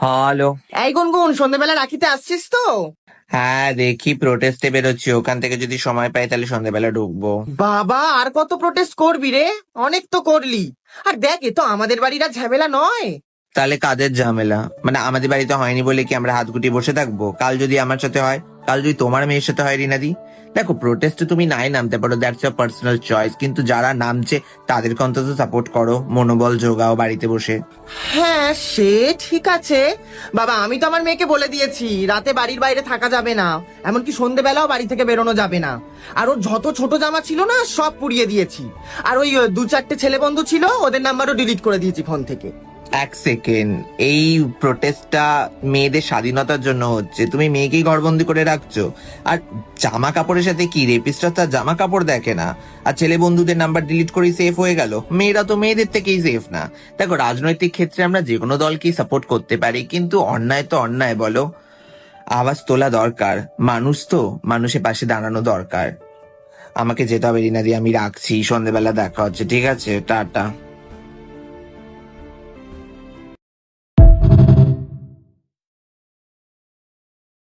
Hello. এই গুনগুন, সন্ধ্যেবেলা রাখিতে আসছিস তো? হ্যাঁ, দেখি প্রোটেস্টে বেরোচ্ছি, ওখান থেকে যদি সময় পাই তাহলে সন্ধ্যাবেলা ঢুকবো। বাবা, আর কত প্রোটেস্ট করবি রে? অনেক তো করলি। আর দেখ, এ তো আমাদের বাড়ির আর ঝামেলা নয়। তাহলে কাদের ঝামেলা? মানে আমাদের বাড়িতে হয়নি বলে কি আমরা হাত গুটিয়ে বসে থাকবো? কাল যদি আমার সাথে হয়, কাল যদি তোমার মেয়ের সাথে হয় রিনাদি, দেখো প্রোটেস্টে তুমি নাই নামতে পারো, দ্যাটস ইওর পার্সোনাল চয়েস, কিন্তু যারা নামছে তাদেরকে অন্তত সাপোর্ট করো, মনোবল যোগাও বাড়িতে বসে। হ্যাঁ, সে ঠিক আছে। বাবা, আমি তো আমার মেয়েকে বলে দিয়েছি রাতে বাড়ির বাইরে থাকা যাবে না, এমনকি সন্ধ্যেবেলাও বাড়ি থেকে বেরোনো যাবে না। আর ওর যত ছোট জামা ছিল না, সব পুড়িয়ে দিয়েছি। আর ওই দু চারটে ছেলে বন্ধু ছিল, ওদের নাম্বারও ডিলিট করে দিয়েছি ফোন থেকে। এক সেকেন্ড, এই প্রোটেস্টটা মেয়েদের স্বাধীনতার জন্য হচ্ছে, তুমি মেয়েকেই ঘরবন্দি করে রাখছো। আর জামা কাপড়ের সাথে কি, রেপিস্টরা তার জামা কাপড় দেখে না? আর ছেলে বন্ধুদের নাম্বার ডিলিট করেই সেফ হয়ে গেল? মেয়েরা তো মেয়েদের থেকেই সেফ না। দেখো, রাজনৈতিক ক্ষেত্রে আমরা যে কোনো দলকেই সাপোর্ট করতে পারি, কিন্তু অন্যায় তো অন্যায়, বলো? আওয়াজ তোলা দরকার, মানুষ তো মানুষের পাশে দাঁড়ানো দরকার। আমাকে যেতে হবে রিনাদি, আমি রাখছি, সন্ধ্যেবেলা দেখা হচ্ছে, ঠিক আছে, টাটা।